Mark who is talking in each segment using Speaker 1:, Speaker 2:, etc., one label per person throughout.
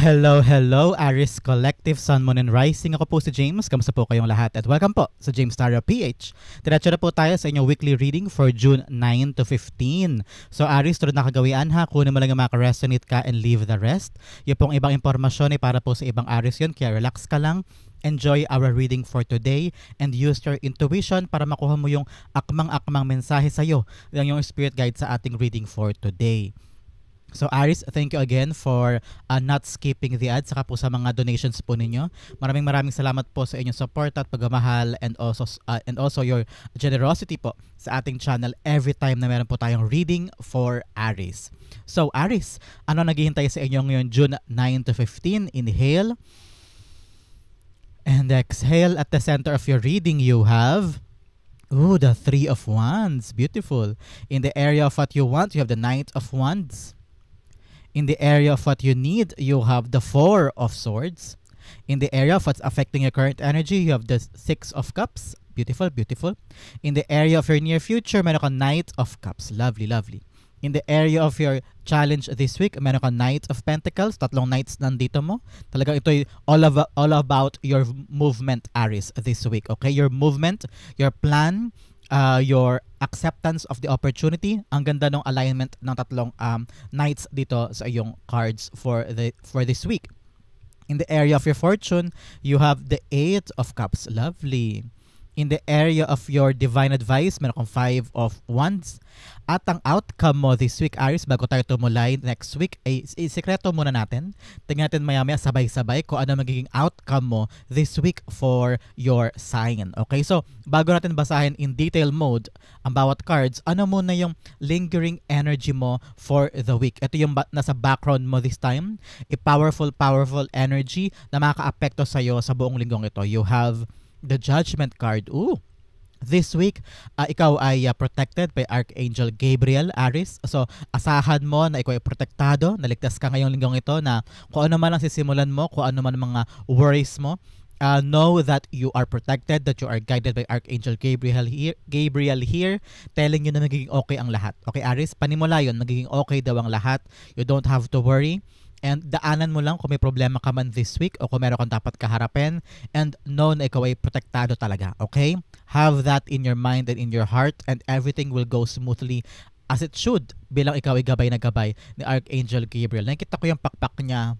Speaker 1: Hello, hello, Aris Collective, Sun, Moon, and Rising. Ako po si James. Kamusta po kayong lahat? At welcome po sa James Tarot PH. Diretso na po tayo sa inyong weekly reading for June 9 to 15. So Aris, tulad na kagawian ha, kunin mo lang yung maka-resonate ka and leave the rest. Yung pong ibang impormasyon ay para po sa ibang Aris yun, kaya relax ka lang. Enjoy our reading for today and use your intuition para makuha mo yung akmang-akmang mensahe sa'yo ng yung spirit guide sa ating reading for today. So Aris, thank you again for not skipping the ads saka po sa mga donations po ninyo. Maraming salamat po sa inyong support at pagmamahal and also your generosity po sa ating channel every time na meron po tayong reading for Aris. So Aris, ano naghihintay sa inyo ngayon June 9 to 15? Inhale and exhale. At the center of your reading you have the Three of Wands. Beautiful. In the area of what you want, you have the Knight of Wands. In the area of what you need, you have the Four of Swords. In the area of what's affecting your current energy, you have the Six of Cups. Beautiful, beautiful. In the area of your near future, meron ka Knight of Cups. Lovely, lovely. In the area of your challenge this week, meron ka Knight of Pentacles. Tatlong knights nandito mo. Talagang ito'y all about your movement, Aris, this week. Okay? Your movement, your plan, your acceptance of the opportunity. Ang ganda ng alignment ng tatlong knights dito sa iyong cards for this week. In the area of your fortune, you have the Eight of Cups. Lovely. In the area of your divine advice, meron kang Five of Wands. At ang outcome mo this week, Aris, bago tayo tumulay next week, ay isikreto muna natin. Tingnan natin maya-maya sabay-sabay kung ano magiging outcome mo this week for your sign. Okay, so bago natin basahin in detail mode ang bawat cards, ano muna yung lingering energy mo for the week? Ito yung nasa background mo this time. A powerful energy na makaka-apekto sa'yo sa buong linggong ito. You have the Judgment card. This week, ikaw ay protected by Archangel Gabriel, Aris. So, asahan mo na ikaw ay protektado, naligtas ka ngayong linggong ito na kung ano man ang sisimulan mo, kung ano man ang mga worries mo, know that you are protected, that you are guided by Archangel Gabriel here, telling you na magiging okay ang lahat. Okay, Aris? Panimula yun, magiging okay daw ang lahat. You don't have to worry. And daanan mo lang kung may problema ka man this week o kung meron kang dapat kaharapin, and know na ikaw ay protektado talaga, okay? Have that in your mind and in your heart, and everything will go smoothly as it should bilang ikaw ay gabay na gabay ni Archangel Gabriel. Nakikita ko yung pakpak niya,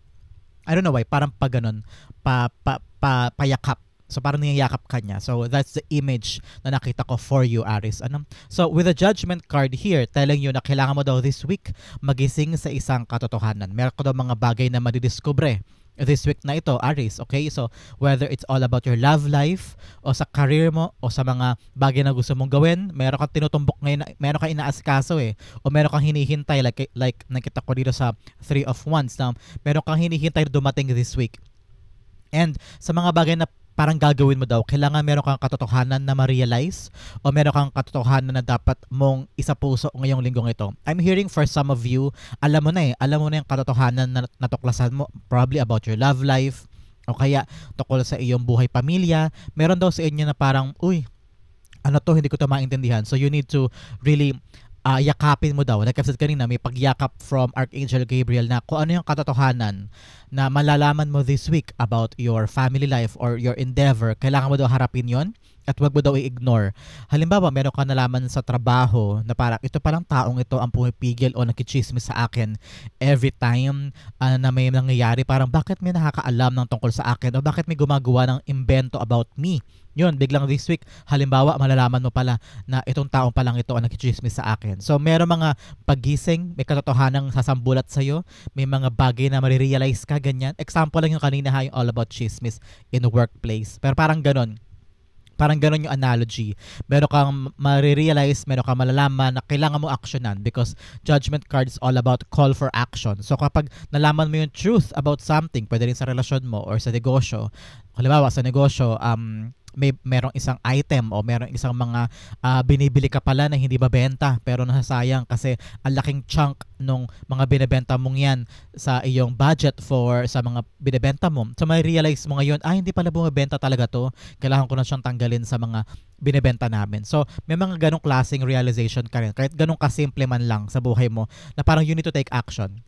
Speaker 1: I don't know why, parang pa ganun, payakap. So parang niyayakap ka niya. So that's the image na nakita ko for you, Aris. So with the Judgment card here, telling you na kailangan mo daw this week magising sa isang katotohanan. Meron ko daw mga bagay na madidiscover this week na ito, Aris. Okay? So whether it's all about your love life o sa career mo o sa mga bagay na gusto mong gawin, meron kang tinutumbok ngayon, meron kang inaasikaso o meron kang hinihintay like nakita ko dito sa Three of Wands na meron kang hinihintay na dumating this week. And sa mga bagay na parang gagawin mo daw, kailangan meron kang katotohanan na ma-realize o meron kang katotohanan na dapat mong isapuso ngayong linggong ito. I'm hearing for some of you, alam mo na yung katotohanan na natuklasan mo, probably about your love life o kaya tungkol sa iyong buhay pamilya. Meron daw sa inyo na parang, ano to, hindi ko to maintindihan. So you need to really yakapin mo daw. Like I've said kanina, may pagyakap from Archangel Gabriel na kung ano yung katotohanan na malalaman mo this week about your family life or your endeavor, kailangan mo daw harapin yon at wag mo daw i-ignore. Halimbawa, meron ka nalaman sa trabaho na parang ito palang taong ito ang pumipigil o nakichismis sa akin every time na may nangyayari. Parang bakit may nakakaalam ng tungkol sa akin o bakit may gumagawa ng invento about me. Yun, biglang this week, halimbawa, malalaman mo pala na itong taong palang ito ang nakichismis sa akin. So, meron mga pagising, may katotohanang sasambulat sa'yo, may mga bagay na marirealize ka, ganyan. Example lang yung kanina yung all about chismis in the workplace. Pero parang ganon yung analogy. Meron kang marirealize, meron kang malalaman na kailangan mo actionan because Judgment card is all about call for action. So kapag nalaman mo yung truth about something, pwede rin sa relasyon mo or sa negosyo, halimbawa sa negosyo, merong isang item o merong isang mga binibili ka pala na hindi mabenta pero nasasayang kasi ang laking chunk nung mga binebenta mong yan sa iyong budget for sa mga binebenta mo. So may realize mo ngayon, hindi pala bumibenta talaga to. Kailangan ko na siyang tanggalin sa mga binebenta namin. So may mga ganong klaseng realization ka rin. Kahit ganong kasimple man lang sa buhay mo na parang you need to take action.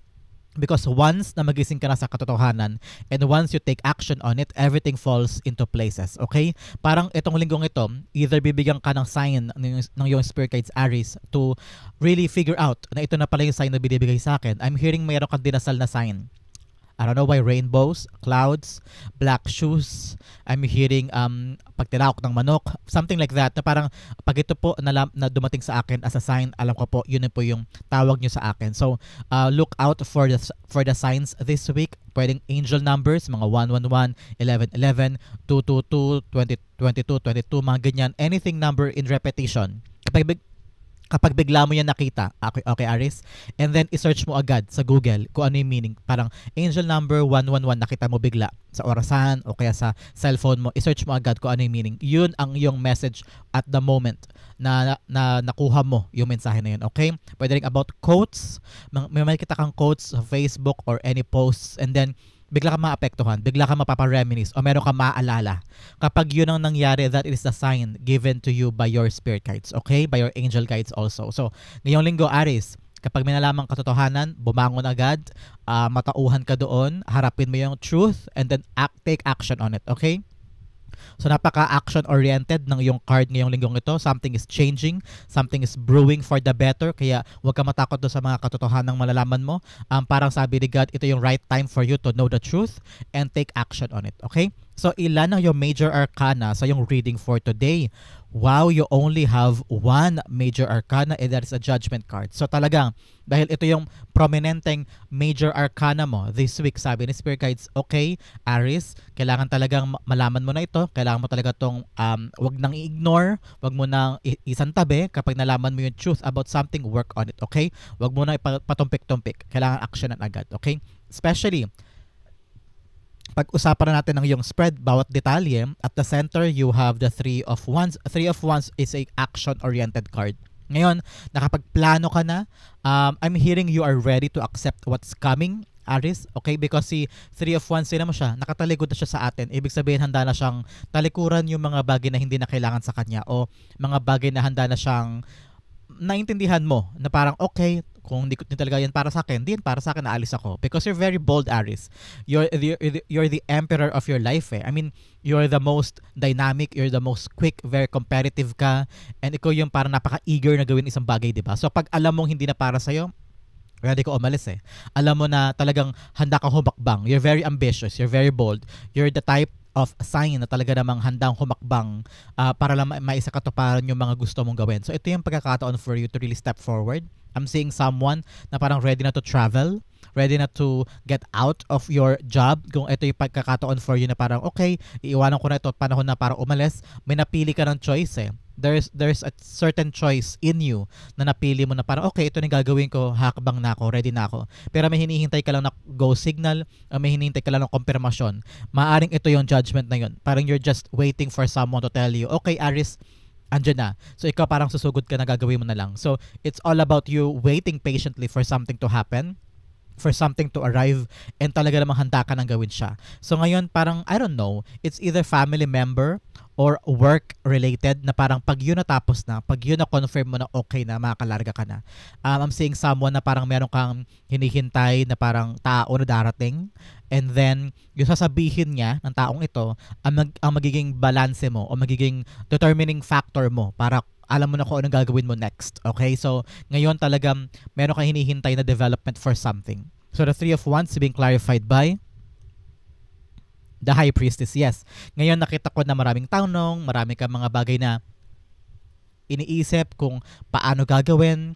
Speaker 1: Because once na magising ka na sa katotohanan and once you take action on it, everything falls into places. Okay? Parang itong linggong ito, either bibigyan ka ng sign ng yung spirit guides Aries to really figure out na ito na pala yung sign na binibigay sa akin. I'm hearing mayroon kang dinasal na sign. I don't know why, rainbows, clouds, black shoes. I'm hearing pagtilawak ng manok, something like that. Na parang pag ito po na dumating sa akin as a sign, alam ko po yun po yung tawag nyo sa akin. So look out for the signs this week. Pwedeng angel numbers, mga 111, 1111, 222, 2022, 22, mga ganyan. Anything number in repetition. Kapag bigla mo yan nakita, okay Aris, and then i-search mo agad sa Google kung ano yung meaning. Parang angel number 111 nakita mo bigla sa orasan o kaya sa cellphone mo, i-search mo agad kung ano yung meaning. Yun ang yung message at the moment na nakuha mo yung mensahe na yun, okay? Pwede rin about quotes. May makikita kang quotes sa Facebook or any posts, and then bigla ka maapektuhan, bigla ka mapapareminis o meron ka maaalala. Kapag yun ang nangyari, that is the sign given to you by your spirit guides, okay? By your angel guides also. So, ngayong linggo, Aries, kapag may nalamang katotohanan, bumangon agad, matauhan ka doon, harapin mo yung truth, and then take action on it, okay? So napaka-action oriented ng yung card ngayong linggong ito. Something is changing, something is brewing for the better. Kaya huwag ka matakot doon sa mga katotohanang malalaman mo. Parang sabi ni God, ito yung right time for you to know the truth and take action on it. Okay? So ilan ang yung major arcana sa yung reading for today? Wow, you only have one major arcana, and that is a judgment card. So talagang, dahil ito yung prominenteng major arcana mo this week, sabi ni Spirit Guides, okay, Aries, kailangan talagang malaman mo na ito. Kailangan mo talaga itong, wag nang i-ignore, wag mo nang isantabi. Kapag nalaman mo yung truth about something, work on it, okay? Wag mo nang ipatumpik-tumpik. Kailangan actionan agad, okay? Especially, pag-usapan na natin ng yung spread, bawat detalye. At the center, you have the Three of Wands. Three of Wands is a action-oriented card. Ngayon, nakapagplano ka na. I'm hearing you are ready to accept what's coming, Aries. Okay? Because si Three of Wands, sila mo siya, nakatalikod na siya sa atin. Ibig sabihin, handa na siyang talikuran yung mga bagay na hindi na kailangan sa kanya o mga bagay na handa na siyang naintindihan mo na parang okay, kung hindi talaga yan para sa akin, din para sa akin, naalis ako. Because you're very bold, Aries. You're the emperor of your life eh. I mean, you're the most dynamic, you're the most quick, very competitive ka, and ikaw yung parang napaka-eager na gawin isang bagay, diba? So pag alam mong hindi na para sa'yo, ready ko umalis eh. Alam mo na talagang handa kang humakbang. You're very ambitious, you're very bold. You're the type of sign na talaga namang handang humakbang para lang maisakatuparan yung mga gusto mong gawin. So ito yung pagkakataon for you to really step forward. I'm seeing someone na parang ready na to travel, ready na to get out of your job. Kung ito yung pagkakataon for you na parang okay, iiwanan ko na ito at panahon na para umalis, may napili ka ng choice eh. There's a certain choice in you na napili mo na parang okay, ito na gagawin ko, hakbang na ako, ready na ako. Pero may hinihintay ka lang na go signal, may hinihintay ka lang ng konfirmasyon. Maaring ito yung judgment na yun. Parang you're just waiting for someone to tell you, okay Aries, andyan na. So ikaw parang susugod ka na, gagawin mo na lang. So it's all about you waiting patiently for something to happen, for something to arrive, and talaga namang handa ka nang gawin siya. So ngayon parang, I don't know, it's either family member or work related na parang pag yun natapos na, pag yun na-confirm mo na okay na, makakalarga ka na. I'm seeing someone na parang meron kang hinihintay na parang tao na darating, and then yung sasabihin niya ng taong ito ang magiging balance mo o magiging determining factor mo para alam mo na kung anong gagawin mo next. Okay? So, ngayon talagang meron kang hinihintay na development for something. So, the Three of Wands being clarified by the High Priestess. Yes. Ngayon nakita ko na maraming tanong, marami kang mga bagay na iniisip kung paano gagawin.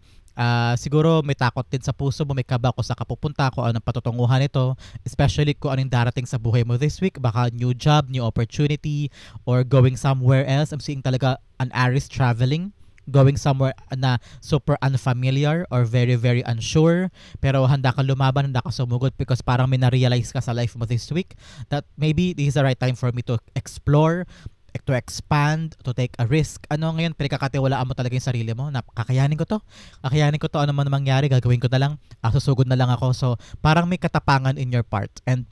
Speaker 1: Siguro may takot din sa puso mo, may kaba kung saan ka pupunta, kung anong patutunguhan ito, especially kung anong darating sa buhay mo this week, baka new job, new opportunity, or going somewhere else. I'm seeing talaga an Aries traveling, going somewhere na super unfamiliar or very, very unsure, pero handa ka lumaban, handa ka sumugod because parang may na-realize ka sa life mo this week that maybe this is the right time for me to explore, to expand, to take a risk. Ano ngayon, pinagkakatiwalaan mo talaga yung sarili mo na kakayanin ko to, ano man mangyari, gagawin ko na lang, susugod na lang ako. So parang may katapangan in your part, and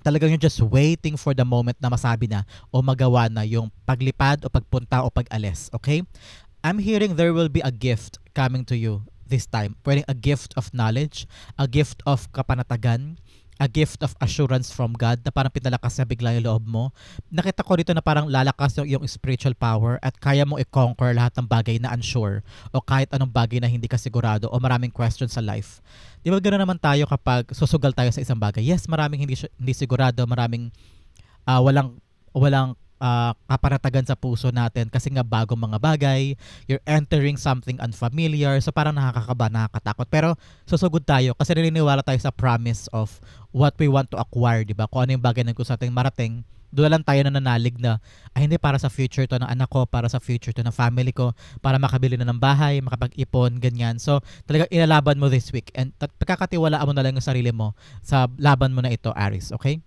Speaker 1: talagang you're just waiting for the moment na masabi na o magawa na yung paglipad o pagpunta o pag-alis. Okay? I'm hearing there will be a gift coming to you this time. Pwedeng a gift of knowledge, a gift of kapanatagan, a gift of assurance from God na parang pinalakas na bigla yung loob mo. Nakita ko dito na parang lalakas yung spiritual power at kaya mong i-conquer lahat ng bagay na unsure o kahit anong bagay na hindi ka sigurado o maraming questions sa life. Di ba gano'n naman tayo kapag susugal tayo sa isang bagay? Yes, maraming hindi sigurado, maraming walang kapanatagan sa puso natin kasi nga bagong mga bagay, you're entering something unfamiliar, so parang nakakakaba, nakakatakot. Pero susugod tayo kasi naniniwala tayo sa promise of what we want to acquire, di ba? Kung ano yung bagay na gusto natin marating, doon lang tayo nananalig na, ay hindi, para sa future to ng anak ko, para sa future to ng family ko, para makabili na ng bahay, makapag-ipon, ganyan. So, talaga ilalaban mo this week and pagkakatiwalaan mo na lang yung sarili mo sa laban mo na ito, Aries, okay?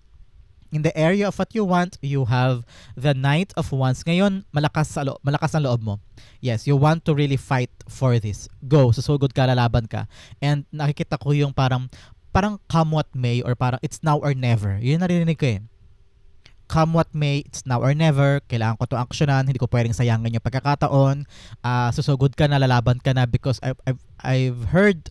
Speaker 1: In the area of what you want, you have the Knight of Wands. Ngayon, malakas ang loob mo. Yes, you want to really fight for this. Go, susugod ka, lalaban ka. And nakikita ko yung parang come what may or parang it's now or never. Yun narinig ko eh. Come what may, it's now or never. Kailangan ko to actionan. Hindi ko pwedeng sayangin yung pagkakataon. Susugod ka na, lalaban ka na because I've heard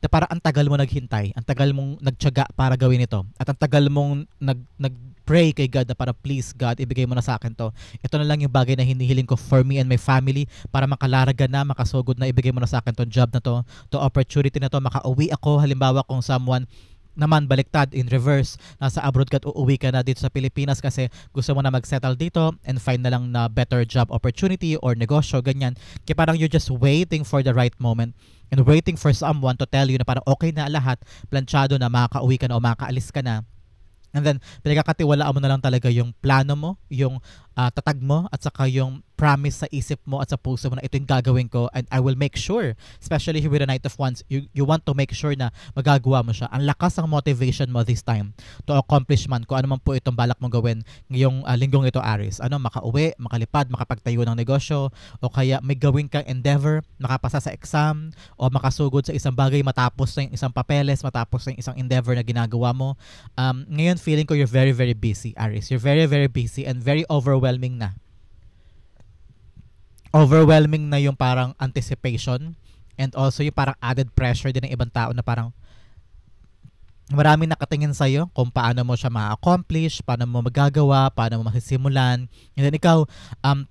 Speaker 1: na parang ang tagal mo naghintay, ang tagal mong nagtiyaga para gawin ito, at ang tagal mong nag-pray kay God na parang please God, ibigay mo na sa akin to. Ito na lang yung bagay na hinihiling ko for me and my family para makalarga na, makasugod na, ibigay mo na sa akin tong job na to opportunity na to, makauwi ako. Halimbawa kung someone naman baliktad in reverse, nasa abroad ka at uuwi ka na dito sa Pilipinas kasi gusto mo na mag-settle dito and find na lang na better job opportunity or negosyo, ganyan. Kaya parang you're just waiting for the right moment and waiting for someone to tell you na parang okay na lahat, planchado na, makaka-uwi ka na o makakaalis ka na. And then, pinagkakatiwalaan mo na lang talaga yung plano mo, yung tatag mo, at saka yung promise sa isip mo at sa puso mo na ito yung gagawin ko and I will make sure, especially here with the Knight of Wands, you want to make sure na magagawa mo siya. Ang lakas ang motivation mo this time to accomplish man kung ano man po itong balak mong gawin ngayong linggong ito, Aries. Makauwi, makalipad, makapagtayo ng negosyo, o kaya may gawin kang endeavor, makapasa sa exam, o makasugod sa isang bagay, matapos na yung isang papeles, matapos na yung isang endeavor na ginagawa mo. Ngayon, feeling ko you're very, very busy, Aries. You're very, very busy and very overwhelming na. Overwhelming na yung parang anticipation and also yung parang added pressure din ng ibang tao na parang maraming nakatingin sa'yo kung paano mo siya ma-accomplish, paano mo magagawa, paano mo masisimulan. And then ikaw,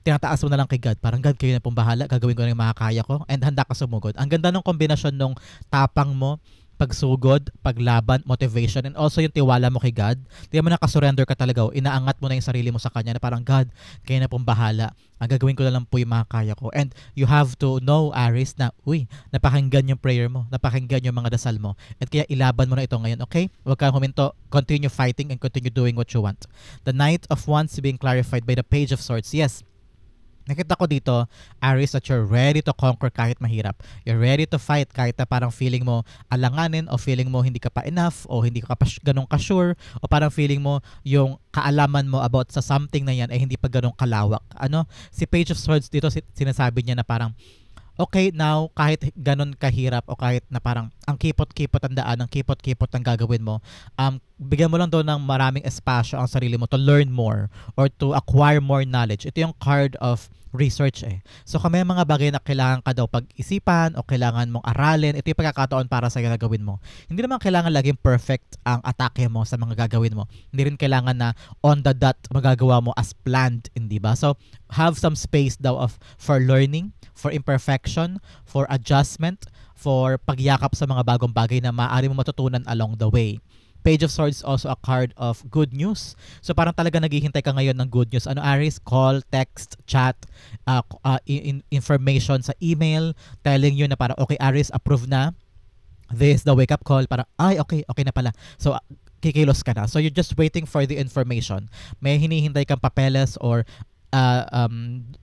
Speaker 1: tinataas mo na lang kay God. Parang God, kayo na pong bahala, gagawin ko na yung makakaya ko and handa ka sumugod. Ang ganda ng kombinasyon ng tapang mo, pagsugod, paglaban, motivation, and also yung tiwala mo kay God. Di mo nakasurrender ka talaga, inaangat mo na yung sarili mo sa Kanya na parang God, kayo na pong bahala. Ang gagawin ko na lang po yung makakaya ko. And you have to know, Aries, na napakinggan yung prayer mo, napakinggan yung mga dasal mo. At kaya ilaban mo na ito ngayon, okay? Huwag kang huminto. Continue fighting and continue doing what you want. The Knight of Wands being clarified by the Page of Swords. Yes, nakita ko dito, Aries, that you're ready to conquer kahit mahirap. You're ready to fight kahit na parang feeling mo alanganin o feeling mo hindi ka pa enough o hindi ka pa ganun ka-sure o parang feeling mo yung kaalaman mo about sa something na yan ay hindi pa ganun kalawak. Si Page of Swords dito sinasabi niya na parang okay, now, kahit ganun kahirap o kahit na parang ang kipot-kipot ang daan, ang kipot-kipot ang gagawin mo, bigyan mo lang doon ng maraming espasyo ang sarili mo to learn more or to acquire more knowledge. Ito yung card of research eh. So kung may mga bagay na kailangan ka daw pag-isipan o kailangan mong aralin, ito yung pagkakataon para sa na gawin mo. Hindi naman kailangan laging perfect ang atake mo sa mga gagawin mo. Hindi rin kailangan na on the dot magagawa mo as planned, hindi ba? So have some space daw for learning, for imperfection, for adjustment, for pagyakap sa mga bagong bagay na maaari mo matutunan along the way. Page of Swords also a card of good news. So parang talaga naghihintay ka ngayon ng good news. Aries? Call, text, chat, information sa email telling you na parang okay, Aries, approve na. This the wake up call. Parang okay na pala. So kikilos ka na. So you're just waiting for the information. May hinihintay kang papeles or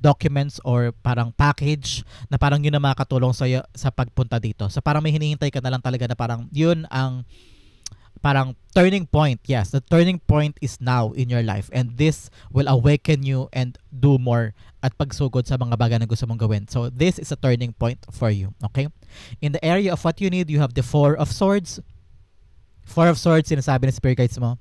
Speaker 1: documents or parang package na parang yun na makakatulong sa'yo sa pagpunta dito. So parang may hinihintay ka na lang talaga na parang yun ang parang turning point. Yes, the turning point is now in your life and this will awaken you and do more at pagsugod sa mga bagay na gusto mong gawin. So this is a turning point for you. Okay? In the area of what you need, you have the Four of Swords. Four of Swords, sinasabi ng spirit guides mo,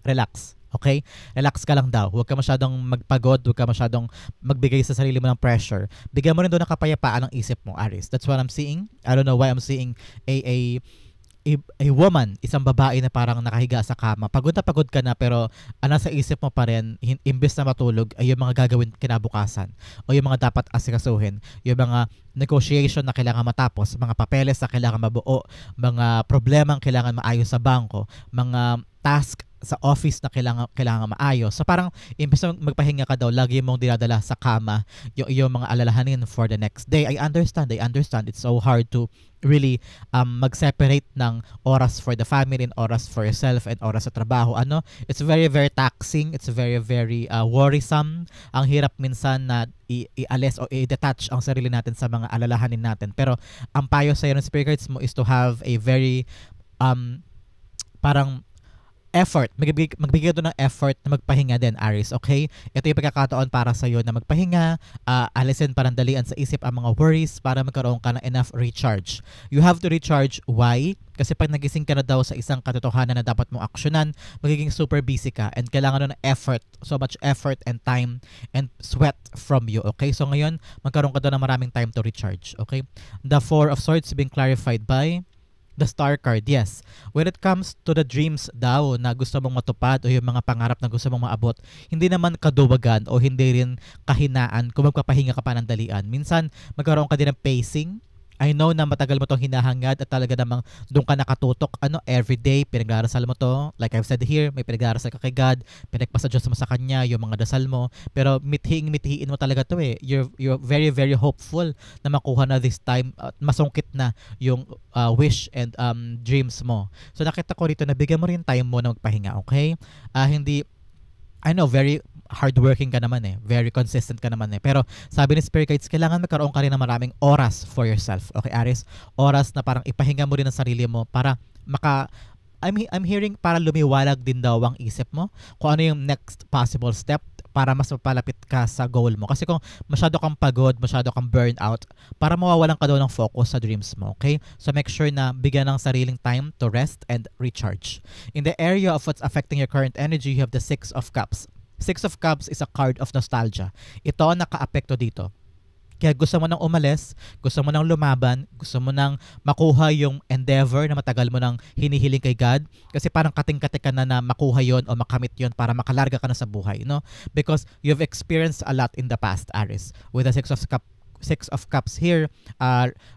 Speaker 1: relax. Okay? Relax ka lang daw. Huwag ka masyadong magpagod, huwag ka masyadong magbigay sa sarili mo ng pressure. Bigyan mo rin doon ng kapayapaan ng isip mo, Aries. That's what I'm seeing. I don't know why I'm seeing a woman, isang babae na parang nakahiga sa kama. Pagod na pagod ka na pero nasa isip mo pa rin, imbes na matulog, ay yung mga gagawin kinabukasan o yung mga dapat asikasuhin, yung mga negotiation na kailangan matapos, mga papeles na kailangan mabuo, mga problemang kailangan maayos sa bangko, mga task sa office na kailangan maayos. So parang imbes na magpahinga ka daw, lagi mong dinadala sa kama yung mga alalahanin for the next day. I understand. It's so hard to really mag-separate ng oras for the family and oras for yourself and oras sa trabaho. It's very, very taxing. It's very, very worrisome. Ang hirap minsan na i-alis o i-detach ang sarili natin sa mga alalahanin natin. Pero ang payo sa'yo ng spirit guides mo is to have a very parang effort. Magbigay doon ng effort na magpahinga din, Aries, okay? Ito yung pagkakataon para sa'yo na magpahinga, alisin parandalian sa isip ang mga worries para magkaroon ka ng enough recharge. You have to recharge. Why? Kasi pag nagising ka na daw sa isang katotohanan na dapat mong aksyonan, magiging super busy ka and kailangan doon ng effort, so much effort and time and sweat from you, okay? So ngayon, magkaroon ka doon ng maraming time to recharge, okay? The Four of Swords being clarified by the Star card, yes. When it comes to the dreams daw na gusto mong matupad o yung mga pangarap na gusto mong maabot, hindi naman kaduwagan o hindi rin kahinaan kung magpapahinga ka pa ng dalian. Minsan, magkaroon ka din ng pacing. I know na matagal mo itong hinahangad at talaga namang doon ka nakatutok everyday, pinag-aarasal mo to. Like I've said here, may pinag-aarasal ka kay God, pinagpasa-Diyos mo sa Kanya, yung mga dasal mo. Pero mithiin mo talaga to eh. You're very, very hopeful na makuha na this time at masungkit na yung wish and dreams mo. So nakita ko rito na bigyan mo rin time mo na magpahinga, okay? Hindi, I know, very hardworking ka naman eh. Very consistent ka naman eh. Pero sabi ni Spirit Guides, kailangan magkaroon ka rin ng maraming oras for yourself. Okay, Aries? Oras na parang ipahinga mo rin ang sarili mo para I'm hearing para lumiwalag din daw ang isip mo kung ano yung next possible step para mas mapalapit ka sa goal mo. Kasi kung masyado kang pagod, masyado kang burnout, para mawawalan ka daw ng focus sa dreams mo, okay? So make sure na bigyan ng sariling time to rest and recharge. In the area of what's affecting your current energy, you have the Six of Cups. Six of Cups is a card of nostalgia. Ito ang naka-apekto dito. Kaya gusto mo nang umalis, gusto mo nang lumaban, gusto mo nang makuha yung endeavor na matagal mo nang hinihiling kay God. Kasi parang kating-kating ka na makuha yon o makamit yon para makalarga ka na sa buhay, no? Because you've experienced a lot in the past, Aries. With the Six of Cups here,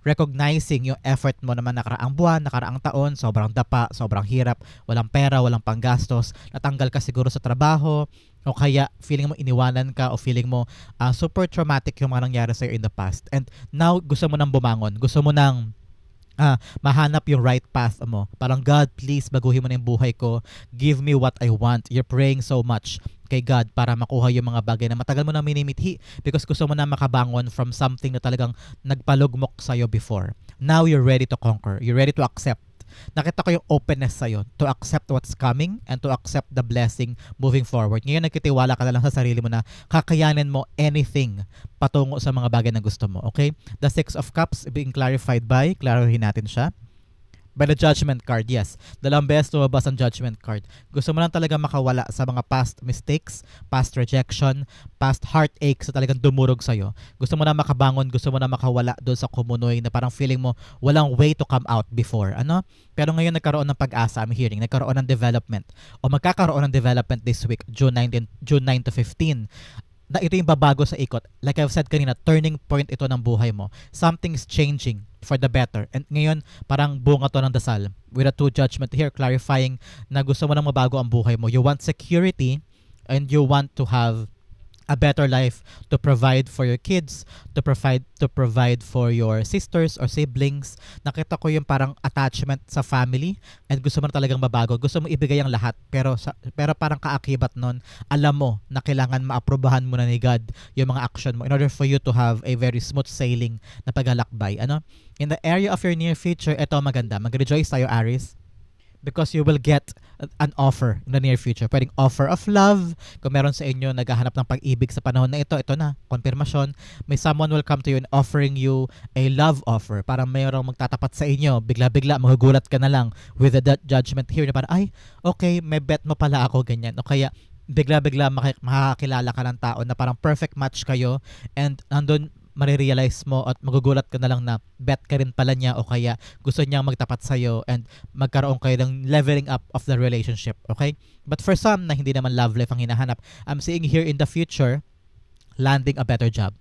Speaker 1: recognizing yung effort mo naman nakaraang buwan, nakaraang taon, sobrang dapa, sobrang hirap, walang pera, walang panggastos, natanggal ka siguro sa trabaho, o kaya feeling mo iniwanan ka o feeling mo super traumatic yung mga nangyari sa'yo in the past. And now, gusto mo nang bumangon, gusto mo nang mahanap yung right path mo. Parang, God, please, baguhin mo na yung buhay ko. Give me what I want. You're praying so much kay God para makuha yung mga bagay na matagal mo na minimithi because gusto mo na makabangon from something na talagang nagpalugmok sa'yo before. Now, you're ready to conquer. You're ready to accept. Nakita ko yung openness sa'yo to accept what's coming and to accept the blessing moving forward. Ngayon, nagtitiwala ka na lang sa sarili mo na kakayanin mo anything patungo sa mga bagay na gusto mo. Okay? The Six of Cups being clarified by, klarihin natin siya, by the Judgment card, yes. Dalawang beses lumabas ang Judgment card. Gusto mo lang talaga makawala sa mga past mistakes, past rejection, past heartaches na talagang dumurog sa'yo. Gusto mo na makabangon, gusto mo na makawala doon sa kumunoy na parang feeling mo walang way to come out before. Pero ngayon nagkaroon ng pag-asa, I'm hearing, nagkaroon ng development o magkakaroon ng development this week, June 9 to 15. Na ito yung babago sa ikot. Like I've said kanina, turning point ito ng buhay mo. Something's changing for the better. And ngayon, parang bunga to ng dasal. With a two Judgment here, clarifying na gusto mo nang mabago ang buhay mo. You want security and you want to have a better life to provide for your kids, to provide for your sisters or siblings. Nakita ko yung parang attachment sa family and gusto mo na talagang mabago. Gusto mo ibigay ang lahat pero parang kaakibat nun, alam mo na kailangan maaprobahan mo na ni God yung mga action mo in order for you to have a very smooth sailing na paglalakbay. In the area of your near future, ito maganda. Mag-rejoice tayo, Aries. Because you will get an offer in the near future. Pwedeng offer of love. Kung meron sa inyo naghahanap ng pag-ibig sa panahon na ito na, konfirmasyon. May someone will come to you and offering you a love offer. Parang mayroong magtatapat sa inyo. Bigla-bigla, magugulat ka na lang with the judgment here na parang, ay, okay, may bet mo pala ako, ganyan. O kaya, bigla-bigla makakakilala ka ng tao na parang perfect match kayo and nandun marirealize mo at magugulat ka na lang na bet ka rin pala niya o kaya gusto niyang magtapat sa'yo and magkaroon kayo ng leveling up of the relationship, okay? But for some na hindi naman love life ang hinahanap, I'm seeing here in the future, landing a better job.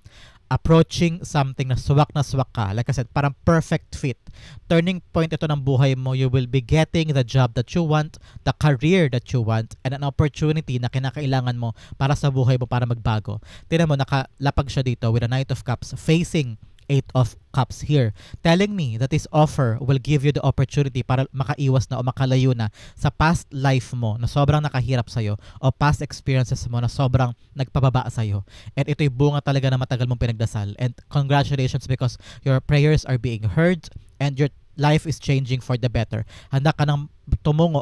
Speaker 1: Approaching something na swak ka. Like I said, parang perfect fit. Turning point ito ng buhay mo. You will be getting the job that you want, the career that you want, and an opportunity na kinakailangan mo para sa buhay mo para magbago. Tingnan mo, nakalapag siya dito with a Knight of Cups facing Eight of Cups here, telling me that this offer will give you the opportunity para makaiwas na o makalayo na sa past life mo na sobrang nakahirap sa'yo o past experiences mo na sobrang nagpababa sa'yo. And ito'y bunga talaga na matagal mong pinagdasal. And congratulations because your prayers are being heard and your life is changing for the better. Handa ka nang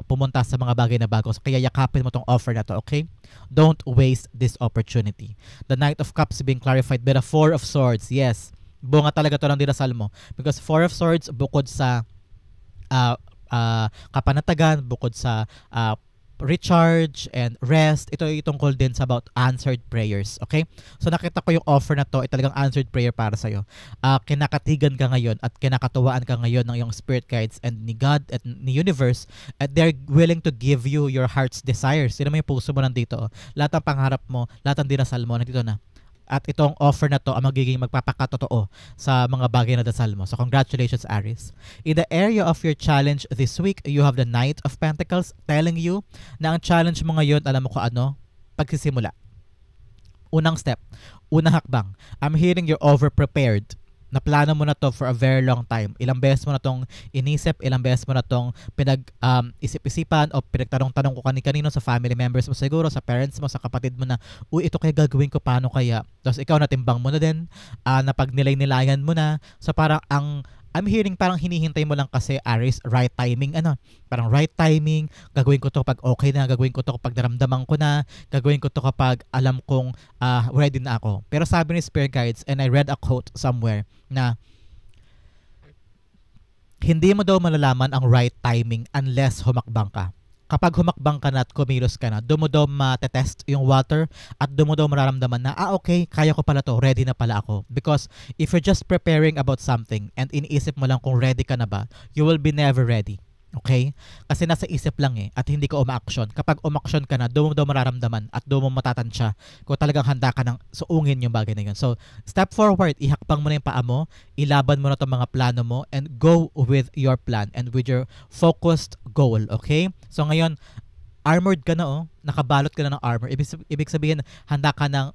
Speaker 1: pumunta sa mga bagay na bago. So, kaya yakapin mo tong offer na to, okay? Don't waste this opportunity. The Knight of Cups being clarified by the Four of Swords. Yes. Bunga talaga to ng dinasal mo. Because Four of Swords, bukod sa kapanatagan, bukod sa recharge and rest, ito ay tungkol din sa about answered prayers. Okay? So nakita ko yung offer na to ay talagang answered prayer para sa'yo. Kinakatigan ka ngayon at kinakatuwaan ka ngayon ng iyong spirit guides and ni God at ni universe at they're willing to give you your heart's desires. Sino mo yung puso mo nandito? Lahat ng pangarap mo, lahat ng dinasal mo, nandito na. At itong offer na to ang magiging magpapakatotoo sa mga bagay na dasal mo. So congratulations, Aries. In the area of your challenge this week, you have the Knight of Pentacles telling you na ang challenge mo ngayon, alam mo ko ano? Pagsisimula. Unang step, unang hakbang. I'm hearing you're over-prepared. Naplano mo na to for a very long time. Ilang beses mo na tong inisip, ilang beses mo na tong isip-isipan o pinagtanong-tanong ko kanino sa family members mo siguro, sa parents mo, sa kapatid mo na, uy, ito kaya gagawin ko, paano kaya? Tapos ikaw natimbang mo na din, napagnilay-nilayan mo na. So parang I'm hearing parang hinihintay mo lang kasi, Aries, right timing, parang right timing, gagawin ko to kapag okay na, gagawin ko to kapag naramdaman ko na, gagawin ko to kapag alam kong ready na ako. Pero sabi ni Spirit Guides, and I read a quote somewhere, na hindi mo daw malalaman ang right timing unless humakbang ka. Kapag humakbang ka na at kumilos ka na, doon mo daw matetest yung water at doon mo daw mararamdaman na, okay, kaya ko pala to, ready na pala ako. Because if you're just preparing about something and iniisip mo lang kung ready ka na ba, you will be never ready. Okay? Kasi nasa isip lang at hindi ka uma-action. Kapag uma-action ka na, doon mo daw mararamdaman at doon mo matatansya kung talagang handa ka ng suungin yung bagay na yun. So, step forward, ihakbang mo na yung paa mo, ilaban mo na itong mga plano mo, and go with your plan and with your focused goal. Okay? So, ngayon, armored ka na nakabalot ka na ng armor. Ibig sabihin, handa ka ng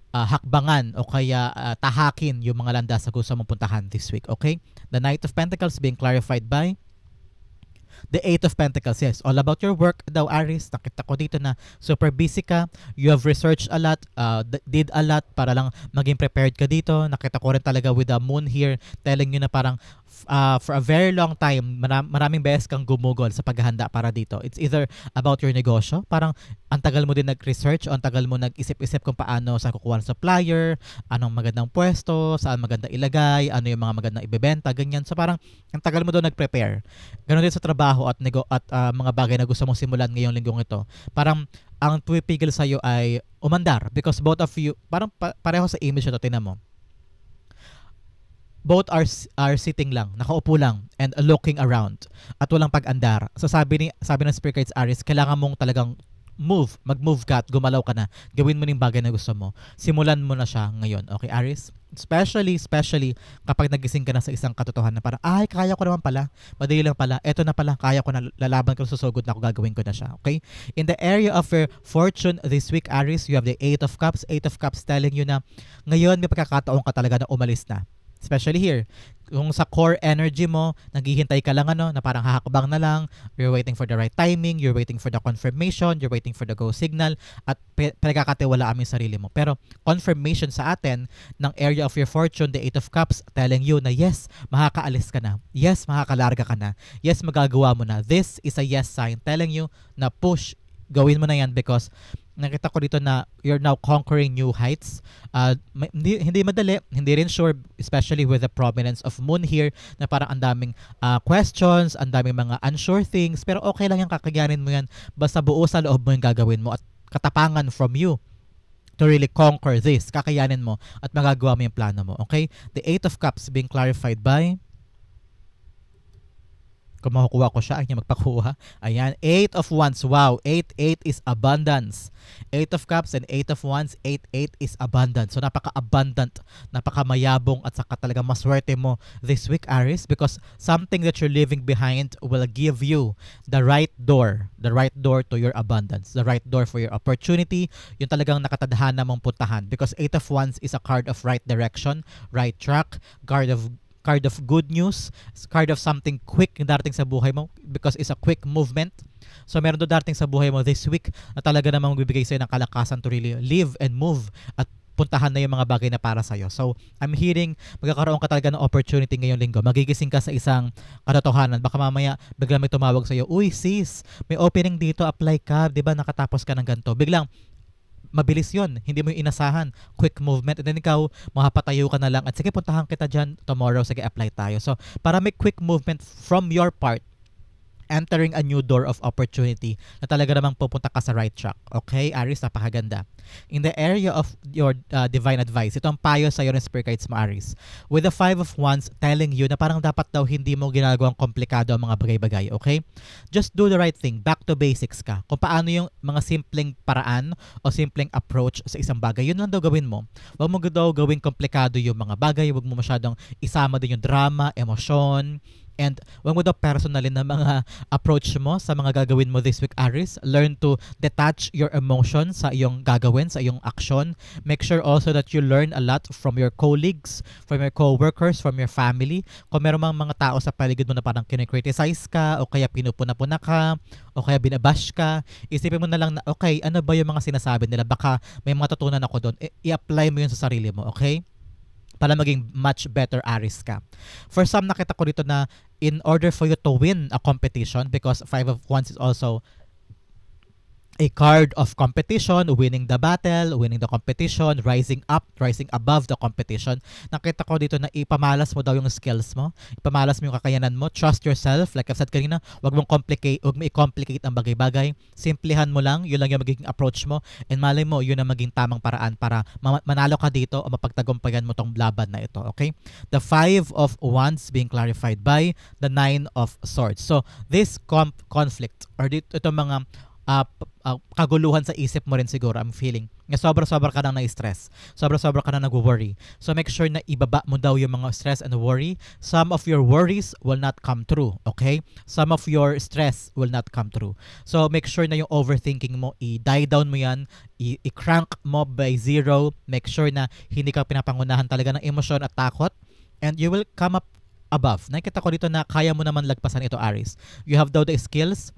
Speaker 1: hakbangan o kaya tahakin yung mga landas sa gusto mong puntahan this week. Okay? The Knight of Pentacles being clarified by the Eight of Pentacles. Yes, all about your work daw, Aries. Nakita ko dito na super busy ka. You have researched a lot, did a lot para lang maging prepared ka dito. Nakita ko rin talaga with the moon here telling you na parang for a very long time, maraming beses kang gumugol sa paghahanda para dito. It's either about your negosyo, parang ang tagal mo din nag-research o ang tagal mo nag-isip-isip kung paano saan kukuha ng supplier, anong magandang pwesto, saan maganda ilagay, ano yung mga magandang ibebenta, ganyan. So parang ang tagal mo doon nag-prepare. Ganon din sa trabaho at mga bagay na gusto mong simulan ngayong linggong ito. Parang ang pumipigil sa'yo ay umandar because both of you, parang pareho sa image ito, tinan mo. Both are sitting lang, nakaupo lang and looking around at walang pag-andar. So sabi ng Spirit Guides, Aries, kailangan mong talagang mag-move ka at gumalaw ka na. Gawin mo yung bagay na gusto mo. Simulan mo na siya ngayon. Okay, Aries? Especially kapag nagising ka na sa isang katotohanan na parang, kaya ko naman pala. Madali lang pala. Eto na pala, kaya ko na, lalaban ko, susugod na ako, gagawin ko na siya. Okay? In the area of your fortune this week, Aries, you have the Eight of Cups. Eight of Cups telling you na ngayon may pagkakataon ka talaga na umalis na. Especially here. Kung sa core energy mo, naghihintay ka lang na parang hahakbang na lang, you're waiting for the right timing, you're waiting for the confirmation, you're waiting for the go signal, at pinagkakatiwalaan mo yung sarili mo. Pero confirmation sa atin ng area of your fortune, the Eight of Cups, telling you na yes, makakaalis ka na. Yes, makakalarga ka na. Yes, magagawa mo na. This is a yes sign telling you na push, gawin mo na yan because nakita ko dito na you're now conquering new heights. Hindi madali, hindi rin sure, especially with the prominence of moon here, na parang ang daming questions, ang daming mga unsure things, pero okay lang yan, kakayanin mo yan, basta buo sa loob mo yung gagawin mo at katapangan from you to really conquer this. Kakayanin mo at magagawa mo yung plano mo. Okay? The Eight of Cups being clarified by, kung makukuha ko siya, ay niya magpakuha. Ayan, 8 of Wands. Wow, 8 is abundance. 8 of Cups and 8 of Wands, 8 is abundance. So napaka-abundant, napaka-mayabong at saka talaga maswerte mo this week, Aries, because something that you're leaving behind will give you the right door to your abundance, the right door for your opportunity, yung talagang nakatadhana mong puntahan, because 8 of Wands is a card of right direction, right track, card of good news, card of something quick yung darating sa buhay mo because it's a quick movement. So meron doon darating sa buhay mo this week na talaga namang magbibigay sa'yo ng kalakasan to really live and move at puntahan na yung mga bagay na para sa'yo. So I'm hearing magkakaroon ka talaga ng opportunity ngayong linggo. Magigising ka sa isang katotohanan. Baka mamaya biglang may tumawag sa'yo, uy sis, may opening dito, apply ka, di ba nakatapos ka ng ganito. Biglang mabilis yon, hindi mo yung inasahan, quick movement, and then ikaw makapatayo ka na lang at sige puntahan kita dyan tomorrow, sige apply tayo. So para may quick movement from your part, entering a new door of opportunity na talaga namang pupunta ka sa right track. Okay, Aries, napakaganda. In the area of your divine advice, ito ang payo sa iyo ng spirit guides mo, Aries. With the 5 of Wands telling you na parang dapat daw hindi mo ginagawang komplikado ang mga bagay-bagay, okay? Just do the right thing. Back to basics ka. Kung paano yung mga simpleng paraan o simpleng approach sa isang bagay, yun lang daw gawin mo. Huwag mo daw gawing komplikado yung mga bagay. Huwag mo masyadong isama din yung drama, emosyon, and huwag mo daw personalin na mga approach mo sa mga gagawin mo this week, Aries. Learn to detach your emotion sa iyong gagawin, sa iyong action. Make sure also that you learn a lot from your colleagues, from your co-workers, from your family. Kung meron mga tao sa paligid mo na parang kine-criticize ka, o kaya pinupuna-puna ka, o kaya binabash ka, isipin mo na lang na, okay, ano ba yung mga sinasabi nila? Baka may matutunan ako doon. I-apply mo yun sa sarili mo, okay? Para maging much better Aries ka. For some, nakita ko dito na in order for you to win a competition, because 5 of Wands is also a card of competition, winning the battle, winning the competition, rising up, rising above the competition. Nakita ko dito na ipamalas mo daw yung skills mo, ipamalas mo yung kakayanan mo, trust yourself. Like I've said kanina, wag mong i-complicate ang bagay-bagay. Simplihan mo lang, yun lang yung magiging approach mo, and malay mo, yun ang maging tamang paraan para manalo ka dito o mapagtagumpayan mo tong laban na ito, okay? The 5 of Wands being clarified by the 9 of Swords. So, this conflict, or ito mga kaguluhan sa isip mo rin siguro, I'm feeling na sobra-sobra ka nang na-stress, sobra-sobra ka nang nag-worry. So make sure na ibaba mo daw yung mga stress and worry. Some of your worries will not come true, okay? Some of your stress will not come true. So make sure na yung overthinking mo, i-die down mo yan, i-crank mo by 0. Make sure na hindi ka pinapangunahan talaga ng emosyon at takot, and you will come up above. Nakita ko dito na kaya mo naman lagpasan ito, Aries. You have daw the skills,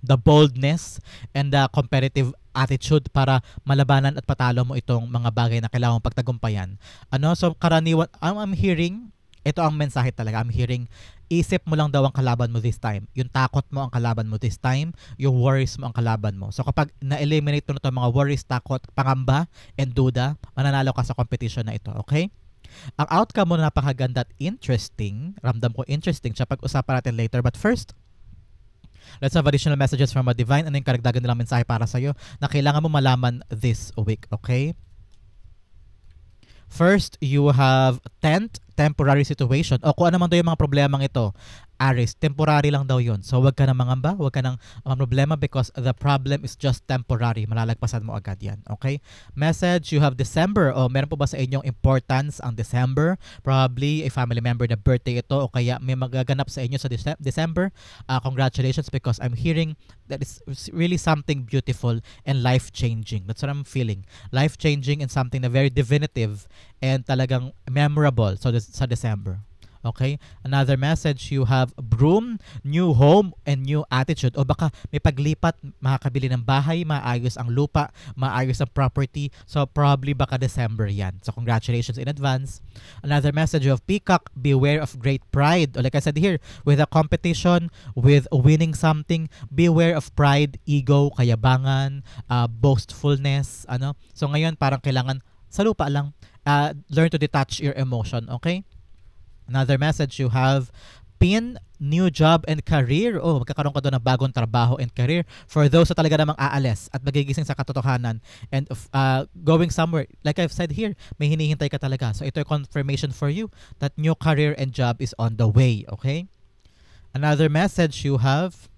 Speaker 1: the boldness, and the competitive attitude para malabanan at patalo mo itong mga bagay na kailangan mong pagtagumpayan. So karaniwan, I'm hearing, ito ang mensahe talaga, I'm hearing, isip mo lang daw ang kalaban mo this time. Yung takot mo ang kalaban mo this time, yung worries mo ang kalaban mo. So kapag na-eliminate mo na itong mga worries, takot, pangamba, and duda, mananalo ka sa competition na ito, okay? Ang outcome mo na napakaganda at interesting, ramdam ko interesting siya, pag-usapan natin later. But first, let's have additional messages from a divine. Ano yung karagdagan nilang mensahe para sa'yo na kailangan mo malaman this week, okay? First, you have temporary situation. O kung ano man daw yung mga problemang ito, Aries, temporary lang daw yun. So wag ka nang mangamba, wag ka nang problema, because the problem is just temporary. Malalagpasan mo agad yan. Okay? Message, you have December. O meron po ba sa inyong importance ang December? Probably a family member na birthday ito, o kaya may magaganap sa inyo sa December. Congratulations, because I'm hearing that it's really something beautiful and life-changing. That's what I'm feeling. Life-changing and something na very definitive and talagang memorable. So sa December. Okay? Another message, you have broom, new home, and new attitude. O baka may paglipat, makakabili ng bahay, maayos ang lupa, maayos ang property. So, probably baka December yan. So, congratulations in advance. Another message, you have peacock, beware of great pride. O like I said here, with a competition, with winning something, beware of pride, ego, kayabangan, boastfulness. Ano? So, ngayon, parang kailangan sa lupa lang, learn to detach your emotion. Okay? Another message, you have pin, new job and career. Oh, magkakaroon ka doon ng bagong trabaho and career for those na talaga namang aalis at magigising sa katotohanan and going somewhere. Like I've said here, may hinihintay ka talaga. So ito yung confirmation for you that new career and job is on the way. Okay? Another message, you have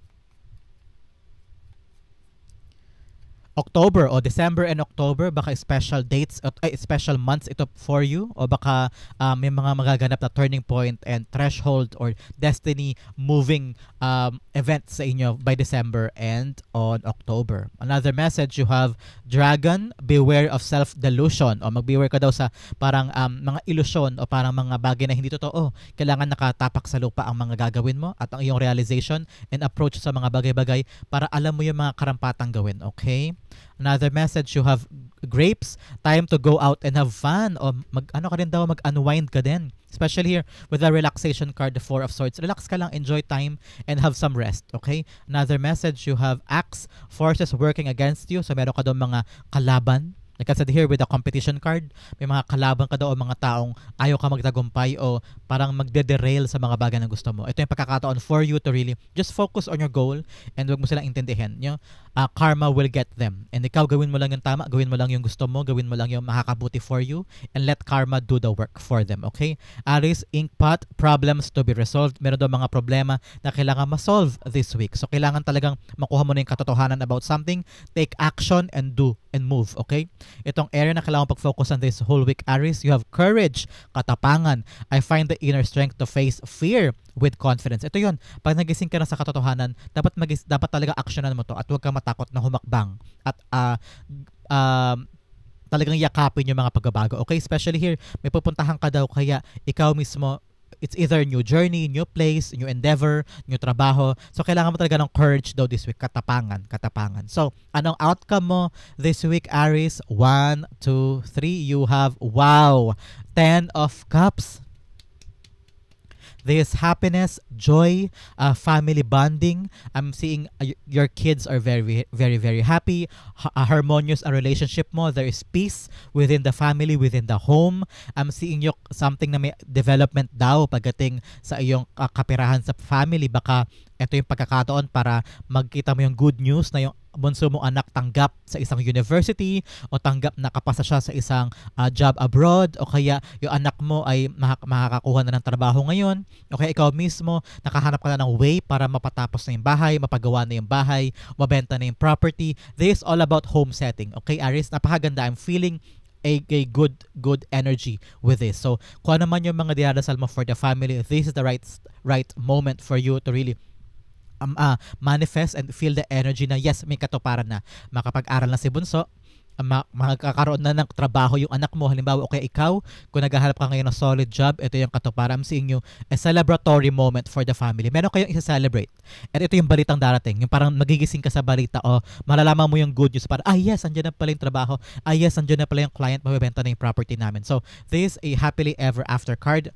Speaker 1: October o December and October, baka special dates at special months ito for you, o baka may mga magaganap na turning point and threshold or destiny moving events sa inyo by December and on October. Another message, you have dragon, beware of self-delusion, o mag-beware ka daw sa parang mga ilusyon o parang mga bagay na hindi totoo. Kailangan nakatapak sa lupa ang mga gagawin mo at ang iyong realization and approach sa mga bagay-bagay para alam mo yung mga karampatang gawin. Okay? Another message, you have grapes, time to go out and have fun. O mag-ano ka rin daw, mag-unwind ka din. Especially here with the relaxation card, the Four of Swords. Relax ka lang, enjoy time, and have some rest. Okay? Another message, you have axe, forces working against you. So meron ka daw mga kalaban. Like I said here with the competition card, may mga kalaban ka daw o mga taong ayaw ka magtagumpay o parang magde-derail sa mga bagay na gusto mo. Ito yung pagkakataon for you to really just focus on your goal and wag mo silang intindihin. Karma will get them. And ikaw, gawin mo lang yung tama, gawin mo lang yung gusto mo, gawin mo lang yung makakabuti for you, and let karma do the work for them. Okay? Aries, inkpot, problems to be resolved. Meron daw mga problema na kailangan ma-solve this week. So, kailangan talagang makuha mo na yung katotohanan about something, take action, and do and move. Okay? Itong area na kailangan pag-focus on this whole week, Aries, you have courage, katapangan. I find the inner strength to face fear with confidence. Ito yun. Pag nagising ka na sa katotohanan, dapat talaga actionan mo to at huwag kang matakot na humakbang at talagang yakapin yung mga pagbabago. Okay? Especially here, may pupuntahan ka daw kaya ikaw mismo, it's either new journey, new place, new endeavor, new trabaho. So, kailangan mo talaga ng courage daw this week. Katapangan. So, anong outcome mo this week, Aries? 1, 2, 3. You have, wow, 10 of Cups. This happiness, joy, family bonding. I'm seeing your kids are very, very, very happy. Harmonious a relationship mo. There is peace within the family, within the home. I'm seeing you something na may development daw pagdating sa iyong kapirahan sa family. Baka ito yung pagkakataon para magkita mo yung good news na yung bunso mong anak tanggap sa isang university o tanggap na kapasa siya sa isang job abroad o kaya yung anak mo ay makakakuha na ng trabaho ngayon o kaya ikaw mismo nakahanap ka na ng way para mapatapos na yung bahay, mapagawa na yung bahay, mabenta na yung property. This is all about home setting. Okay, Aries, napakaganda. I'm feeling a good energy with this. So, kung ano man yung mga dinadasal mo for the family, this is the right moment for you to really manifest and feel the energy na yes, may katuparan na. Makapag-aral na si bunso, makakaroon na ng trabaho yung anak mo. Halimbawa, okay, ikaw, kung naghahanap ka ngayon ng solid job, ito yung katuparan. I'm seeing you a celebratory moment for the family. Meron kayong isa-celebrate. And ito yung balitang darating. Yung parang magigising ka sa balita o malalaman mo yung good news. Parang, yes, andyan na pala yung trabaho. Yes, andyan na pala yung client. Mabibenta na yung property namin. So, this is a happily ever after card.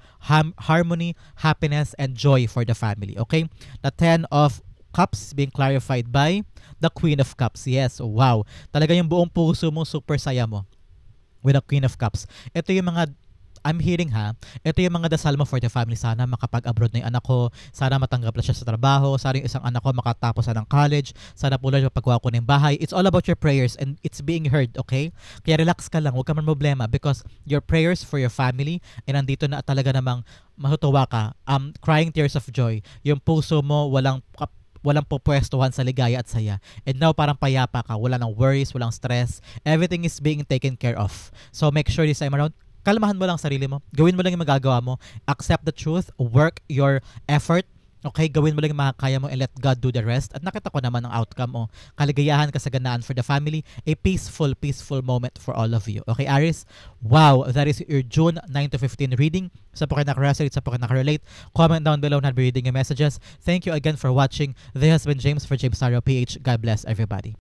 Speaker 1: Harmony, happiness, and joy for the family. Okay? The 10 of Cups being clarified by the Queen of Cups. Yes, wow. Talaga yung buong puso mo, super saya mo with the Queen of Cups. Ito yung mga, I'm hearing ito yung mga dasal mo for the family. Sana makapag-abroad na yung anak ko. Sana matanggap na siya sa trabaho. Sana yung isang anak ko makatapos na ng college. Sana po lang mapagawa ko ng bahay. It's all about your prayers and it's being heard, okay? Kaya relax ka lang. Huwag ka man problema because your prayers for your family ay nandito na talaga namang matutuwa ka. Crying tears of joy. Yung puso mo walang pupwestuhan sa ligaya at saya. And now, parang payapa ka. Wala nang worries, walang stress. Everything is being taken care of. So, make sure this time around, kalmahan mo lang sarili mo. Gawin mo lang yung magagawa mo. Accept the truth. Work your effort. Okay, gawin mo lang yung makakaya mo and let God do the rest. At nakita ko naman ang outcome mo. Kaligayahan, kasaganaan for the family. A peaceful, peaceful moment for all of you. Okay, Aries? Wow, that is your June 9 to 15 reading. Sa po kayo nakaresonate, sa po kayo nakarelate, comment down below na I'll be reading your messages. Thank you again for watching. This has been James for James Taro PH. God bless everybody.